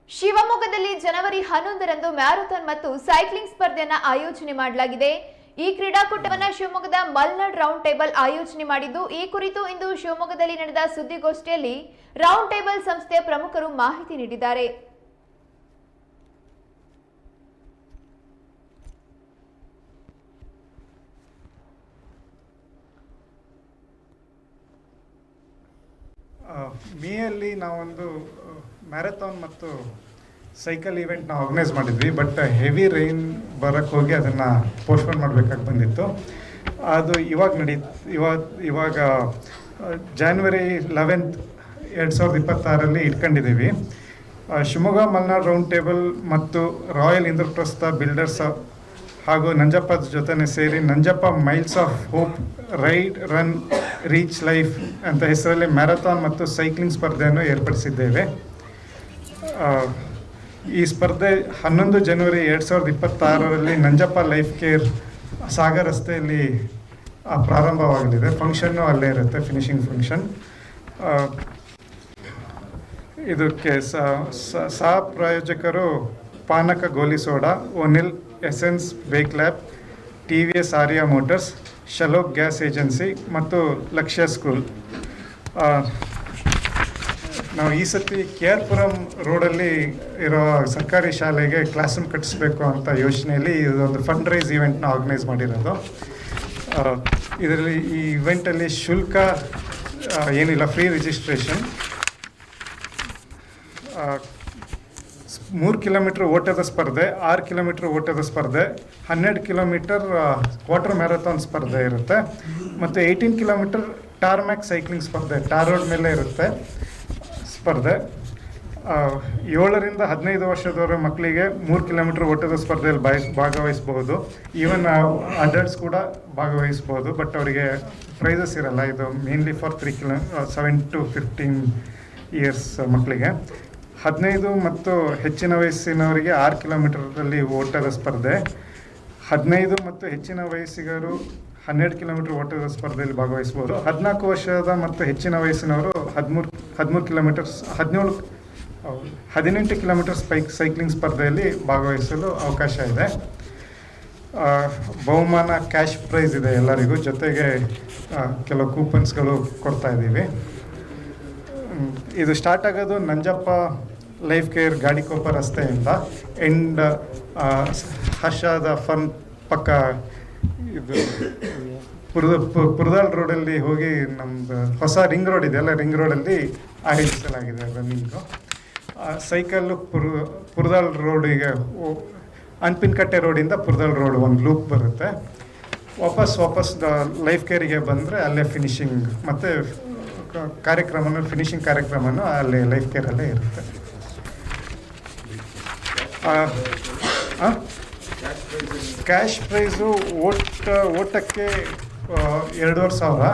ಶಿವಮೊಗ್ಗದಲ್ಲಿ ಜನವರಿ 11ರಂದು ಮ್ಯಾರಥಾನ್ ಮತ್ತು ಸೈಕ್ಲಿಂಗ್ ಸ್ಪರ್ಧೆಯನ್ನು ಆಯೋಜನೆ ಮಾಡಲಾಗಿದೆ. ಈ ಕ್ರೀಡಾಕೂಟವನ್ನು ಶಿವಮೊಗ್ಗದ ಮಲ್ನಾಡ್ ರೌಂಡ್ ಟೇಬಲ್ ಆಯೋಜನೆ ಮಾಡಿದ್ದು, ಈ ಕುರಿತು ಇಂದು ಶಿವಮೊಗ್ಗದಲ್ಲಿ ನಡೆದ ಸುದ್ದಿಗೋಷ್ಠಿಯಲ್ಲಿ ರೌಂಡ್ ಟೇಬಲ್ ಸಂಸ್ಥೆಯ ಪ್ರಮುಖರು ಮಾಹಿತಿ ನೀಡಿದ್ದಾರೆ. ಮೇಯಲ್ಲಿ ನಾವೊಂದು ಮ್ಯಾರಥಾನ್ ಮತ್ತು ಸೈಕಲ್ ಈವೆಂಟ್ನ ಆರ್ಗನೈಸ್ ಮಾಡಿದ್ವಿ. ಬಟ್ ಹೆವಿ ರೈನ್ ಬರೋಕ್ಕೆ ಹೋಗಿ ಅದನ್ನು ಪೋಸ್ಟ್ಪೋನ್ ಮಾಡಬೇಕಾಗಿ ಬಂದಿತ್ತು. ಅದು ಇವಾಗ ಜಾನ್ವರಿ 11, 2026 ಇಟ್ಕೊಂಡಿದ್ದೀವಿ. ಶಿವಮೊಗ್ಗ ಮಲ್ನಾಡ್ ರೌಂಡ್ ಟೇಬಲ್ ಮತ್ತು ರಾಯಲ್ ಇಂದ್ರಪ್ರಸ್ಥ ಬಿಲ್ಡರ್ಸ್ ಹಾಗೂ ನಂಜಪ್ಪ ಜೊತೆ ಸೇರಿ Nanjappa miles of hope ride run reach life ಅಂತ ಹೆಸರಲ್ಲಿ ಮ್ಯಾರಥಾನ್ ಮತ್ತು ಸೈಕ್ಲಿಂಗ್ ಸ್ಪರ್ಧೆಯನ್ನು ಏರ್ಪಡಿಸಿದ್ದೇವೆ. ಈ ಸ್ಪರ್ಧೆ 11 ಜನವರಿ 2026 ನಂಜಪ್ಪ ಲೈಫ್ ಕೇರ್ ಸಾಗರ್ ರಸ್ತೆಯಲ್ಲಿ ಪ್ರಾರಂಭವಾಗಲಿದೆ. ಫಂಕ್ಷನ್ನು ಅಲ್ಲೇ ಇರುತ್ತೆ, ಫಿನಿಶಿಂಗ್ ಫಂಕ್ಷನ್. ಇದಕ್ಕೆ ಸಹ ಪ್ರಾಯೋಜಕರು ಪಾನಕ ಗೋಲಿ ಸೋಡಾ, ಒನಿಲ್ ಎಸೆನ್ಸ್ ಬೇಕ್ ಲ್ಯಾಬ್, TVS ಆರ್ಯ ಮೋಟರ್ಸ್, ಶಲೋಕ್ ಗ್ಯಾಸ್ ಏಜೆನ್ಸಿ ಮತ್ತು ಲಕ್ಷ್ಯ ಸ್ಕೂಲ್. ನಾವು ಈ ಸತಿ KR ಪುರಂ ರೋಡಲ್ಲಿ ಇರೋ ಸರ್ಕಾರಿ ಶಾಲೆಗೆ ಕ್ಲಾಸ್ ರೂಮ್ ಕಟ್ಟಿಸ್ಬೇಕು ಅಂತ ಯೋಚನೆಯಲ್ಲಿ ಇದೊಂದು ಫಂಡ್ ರೈಸ್ ಈವೆಂಟ್ನ ಆರ್ಗನೈಸ್ ಮಾಡಿರೋದು. ಇದರಲ್ಲಿ ಈ ಇವೆಂಟಲ್ಲಿ ಶುಲ್ಕ ಏನಿಲ್ಲ, ಫ್ರೀ ರಿಜಿಸ್ಟ್ರೇಷನ್. 3 ಕಿಲೋಮೀಟರ್ ಓಟದ ಸ್ಪರ್ಧೆ, 6 ಕಿಲೋಮೀಟರ್ ಓಟದ ಸ್ಪರ್ಧೆ, 12 ಕಿಲೋಮೀಟರ್ ಕ್ವಾರ್ಟರ್ ಮ್ಯಾರಥಾನ್ ಸ್ಪರ್ಧೆ ಇರುತ್ತೆ ಮತ್ತು 18 ಕಿಲೋಮೀಟರ್ ಟಾರ್ಮ್ಯಾಕ್ ಸೈಕ್ಲಿಂಗ್ ಸ್ಪರ್ಧೆ, ಟಾರ್ ರೋಡ್ ಮೇಲೆ ಇರುತ್ತೆ ಸ್ಪರ್ಧೆ. 7ರಿಂದ 15 ವರ್ಷದವರ ಮಕ್ಕಳಿಗೆ 3 ಕಿಲೋಮೀಟರ್ ಓಟದ ಸ್ಪರ್ಧೆಯಲ್ಲಿ ಭಾಗವಹಿಸ್ಬೋದು. ಈವನ್ ಅಡಲ್ಟ್ಸ್ ಕೂಡ ಭಾಗವಹಿಸ್ಬೋದು, ಬಟ್ ಅವರಿಗೆ ಪ್ರೈಸಸ್ ಇರಲ್ಲ. ಇದು ಮೇನ್ಲಿ ಫಾರ್ 7 to 15 ಇಯರ್ಸ್ ಮಕ್ಕಳಿಗೆ. 15 ಮತ್ತು ಹೆಚ್ಚಿನ ವಯಸ್ಸಿನವರಿಗೆ 6 ಕಿಲೋಮೀಟರಲ್ಲಿ ಓಟದ ಸ್ಪರ್ಧೆ. 15 ಮತ್ತು ಹೆಚ್ಚಿನ ವಯಸ್ಸಿಗರು 12 ಕಿಲೋಮೀಟರ್ ಓಟದ ಸ್ಪರ್ಧೆಯಲ್ಲಿ ಭಾಗವಹಿಸ್ಬೋದು. 14 ವರ್ಷದ ಮತ್ತು ಹೆಚ್ಚಿನ ವಯಸ್ಸಿನವರು 13 ಕಿಲೋಮೀಟರ್ಸ್ 18 ಕಿಲೋಮೀಟರ್ ಸೈಕ್ಲಿಂಗ್ ಸ್ಪರ್ಧೆಯಲ್ಲಿ ಭಾಗವಹಿಸಲು ಅವಕಾಶ ಇದೆ. ಬಹುಮಾನ ಕ್ಯಾಶ್ ಪ್ರೈಸ್ ಇದೆ ಎಲ್ಲರಿಗೂ, ಜೊತೆಗೆ ಕೆಲವು ಕೂಪನ್ಸ್ಗಳು ಕೊಡ್ತಾ ಇದ್ದೀವಿ. ಇದು ಸ್ಟಾರ್ಟ್ ಆಗೋದು ನಂಜಪ್ಪ ಲೈಫ್ ಕೇರ್ ಗಾಡಿಕೊಪ್ಪ ರಸ್ತೆಯಿಂದ ಎಂಡ್ ಹರ್ಷದ ಫನ್ ಪಕ್ಕ ಇದು ಪುರದಾಳ್ ರೋಡಲ್ಲಿ ಹೋಗಿ ನಮ್ಮದು ಹೊಸ ರಿಂಗ್ ರೋಡ್ ಇದೆಯಲ್ಲ, ರಿಂಗ್ ರೋಡಲ್ಲಿ ಆಯೋಜಿಸಲಾಗಿದೆ ರನ್ನಿಂಗು. ಸೈಕಲ್ಲು ಪುರದಾಳ್ ರೋಡಿಗೆ ಅನ್ಪಿನ್ಕಟ್ಟೆ ರೋಡಿಂದ ಪುರದಾಳ್ ರೋಡ್ ಒಂದು ಲೂಪ್ ಬರುತ್ತೆ. ವಾಪಸ್ ಲೈಫ್ ಕೇರಿಗೆ ಬಂದರೆ ಅಲ್ಲೇ ಫಿನಿಶಿಂಗ್ ಮತ್ತು ಫಿನಿಶಿಂಗ್ ಕಾರ್ಯಕ್ರಮನೂ ಅಲ್ಲಿ ಲೈಫ್ ಕೇರಲ್ಲೇ ಇರುತ್ತೆ. ಕ್ಯಾಶ್ ಪ್ರೈಸು ಓಟಕ್ಕೆ 2,500.